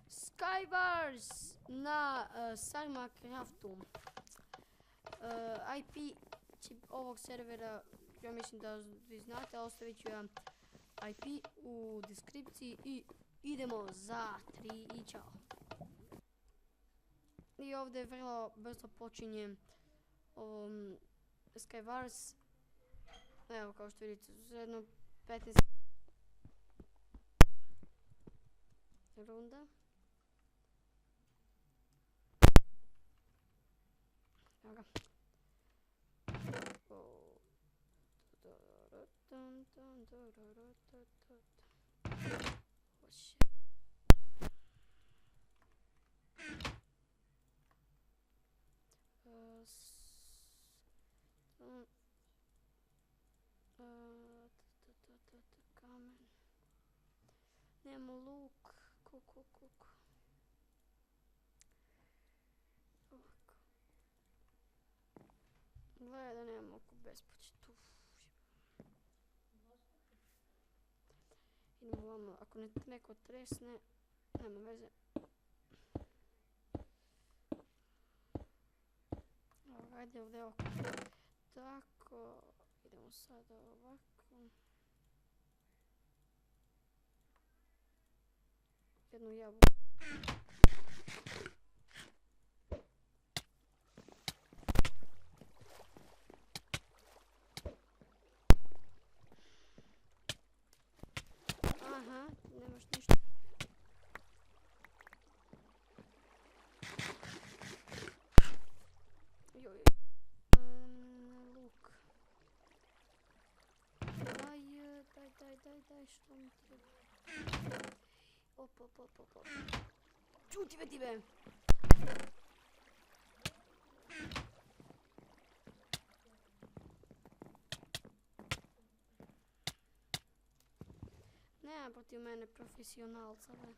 Skywars na Sarmacraftu. IP ovog servera, ja mislim da vi znate, ostavit ću vam IP u deskripciji i idemo za 3 i čao. I ovdje vrlo brzo počinje Skywars. Evo, kao što vidite, za jedno 15 runda. Evo ga. Kamen. Nemamo luk. Kuk. Ovako. Gledaj da nemamo oko bespočet. Idemo vamo, ako neko tresne, nema veze. Ajde ovdje oko. Tako, idemo sada ovako. Jednu jabuku. Aha, nemaš ništa. Joj. Luk. Daj, što mi treba? Op. Čuti be ti be! Nema protiv mene profesionalca, be.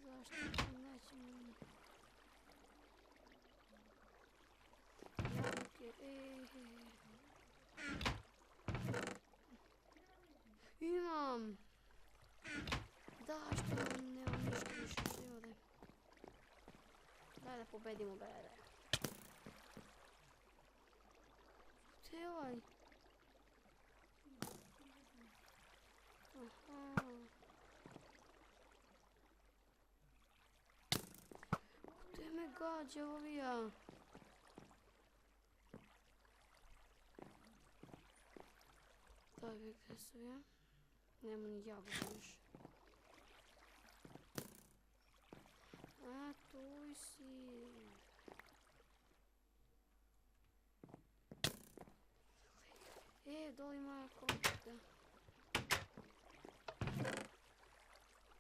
Zašto nećemo? Imam! Da, što nemam ništa više prirode. Daj da pobedimo, bere. Gdje je ovaj? Aha. Gdje me gađa ovija? Daj, gdje su ja? Nema ni jabuka više. A, tu si. Doli moja kopita.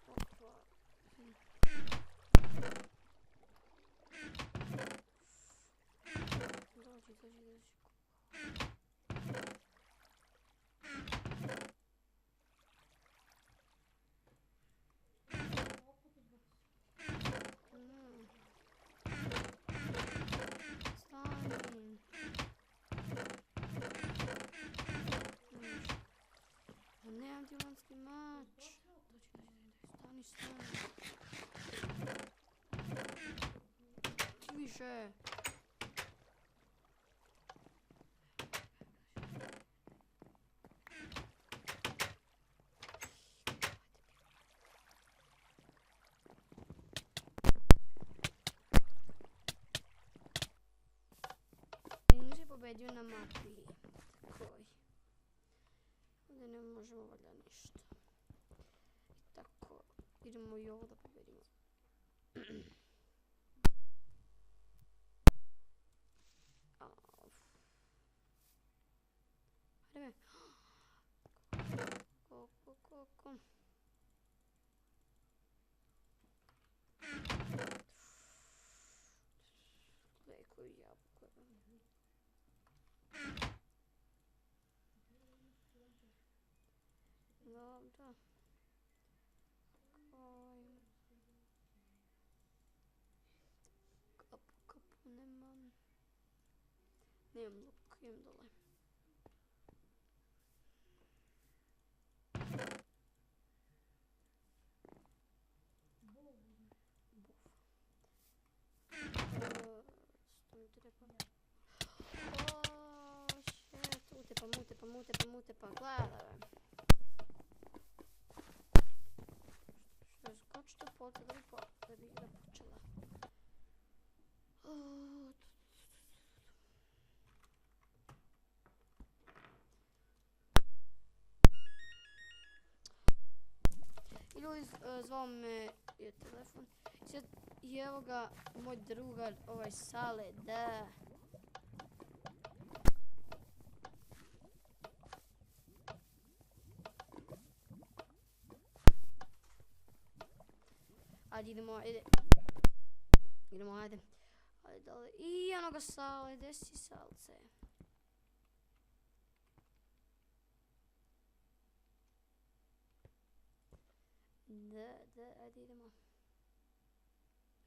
Opa. Dođi. Stani. Nemam diamantski mač. Dođi. Stani. Ti više. Pobedio na mapi. Koji? Ovdje ne možemo valjda ništa. Tako, idemo i ovo da pobedimo. Hajde be. Koliko. Gledaj koju jabuku. Dobro. Kapu, nema Nemam luk, idem dole. Što mi treba? Shit, utepam, gledaj. Što je skočite pot da bi igra počela. I ljudi, zvao me je telefon. I evo ga moj drugar, ovaj Sale, da. Ajde, idemo, ajde. Ajde dole. I ono ga Sale, gdje si Salce? Da, ajde idemo.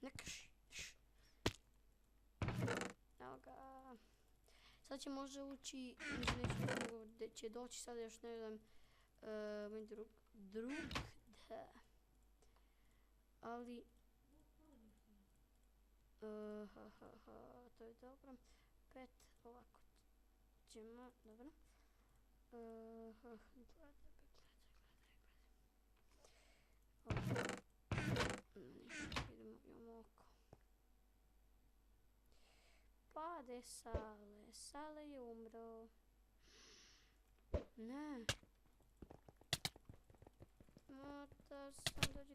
Nekaš. Evo ga. Sad će možda ući, gdje će doći sad još ne znam, moj drug, da. Ali, to je dobro. 5, ovako ćemo, dobro. Gledaj. Ništa, imamo oko. Pade Sale je umro. Ne. Mata sam, dođi,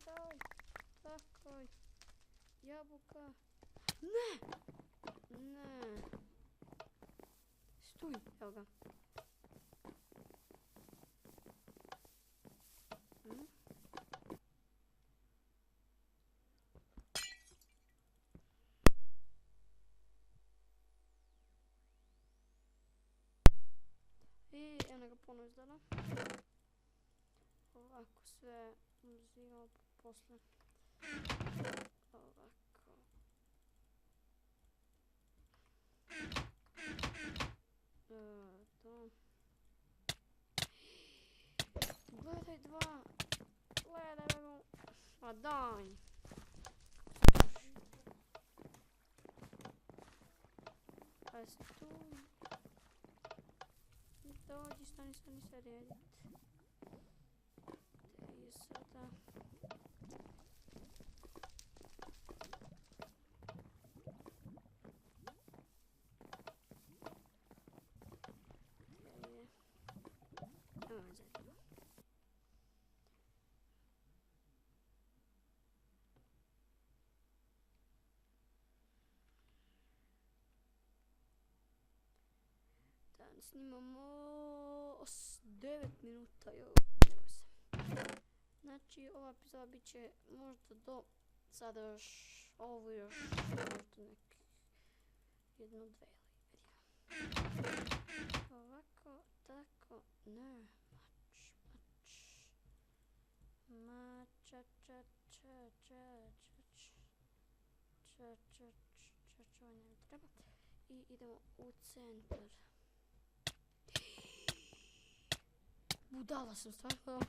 daj. Tako. Jabuka. Ne. Stuj, evo ga. I evo ga ponovno izdala. Ovako sve uzimamo posle. Ovako. To. Gledaj dva. Gledaj ga. A daj. Aj se tu. Dođi, stani se redit. Gdje je sada? Gdje je? Evo zajedno. Snimamo 9 minuta, evo se. Znači ova epizoda bit će možda do sada još, ovo još možda neki jedno, dve ovako, tako, ne, ne treba. I idemo u centar. Budala sam stvarno.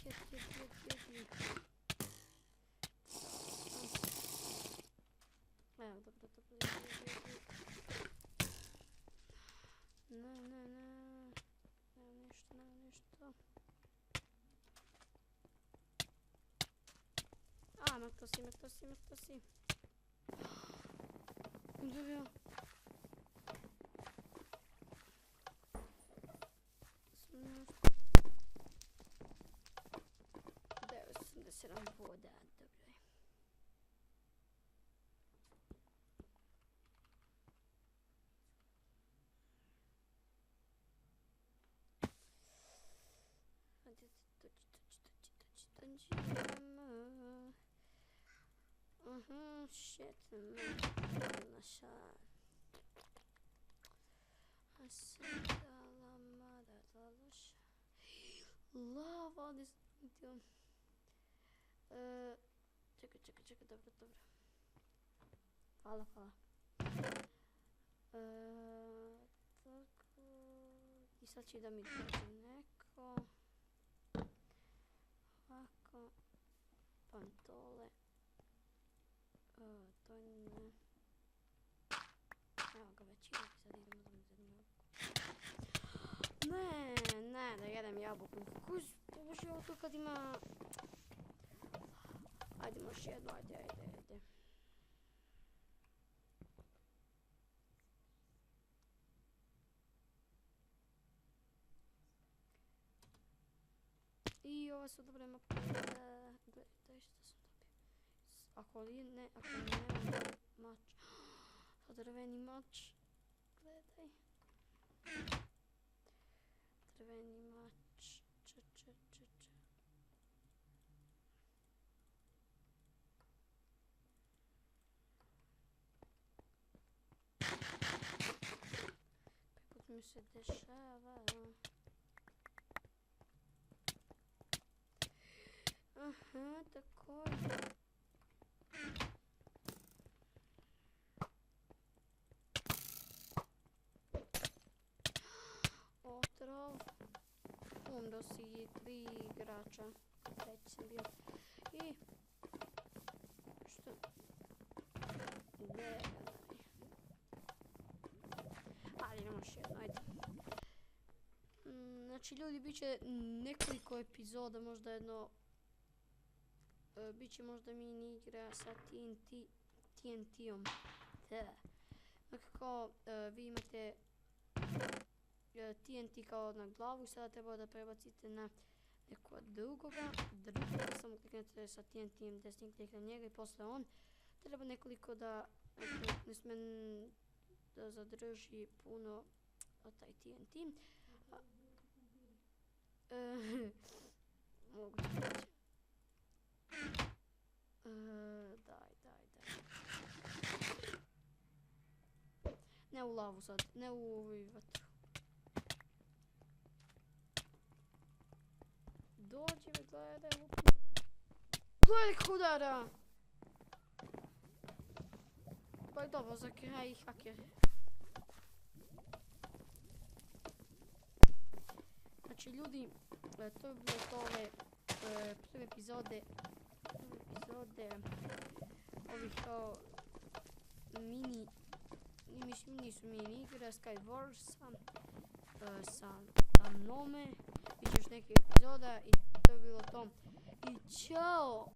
Jedi. Evo, dobro. Ne. Nema ništa. A, mrtvo si. Gdje je bio? 987 voda, dobro je. Shit, naša. Asadala madadaloša. Lava, ovdje sam htio. Čekaj, dobro. Hvala. Tako. I sad će da mi dođe neko. Ovako. Pantole. To ne. Evo ga već ide, sad idemo da mi zadnju. Ne, da jedem jabuku. Kako je ovo to kad ima... Ajde, još jedno, ajde. I ova su dobre mape. Gledaj što sam dobio. Ako nemam mač. Drveni mač. Gledaj. Drveni mač. Kako mi se dešava. Aha, tako je. Otrov. Umro si 3 igrača. Treći sam bio. I... Što? Gdje? Ali imamo još jedno, ajde. Znači ljudi, bit će nekoliko epizoda, možda jedno... Biće možda mini igra sa TNT-om. Nekako vi imate TNT kao na glavu i sada treba da prebacite na nekog drugoga. Samo kliknete sa TNT-om, desni klik na njega i posle on. Treba nekoliko da ne sme da zadrži puno taj TNT. Mogu ti reći. Daj. Ne u lavu sad, ne u ovu vatru. Dođi me, gledaj. Gledaj kako udara! Pa je dobro za kraj haker. Znači ljudi, to je bilo to ove prve epizode ovih kao nisu mini igre Skywarsa sa Nome. Biće još neke epizoda i to je bilo to. I čao!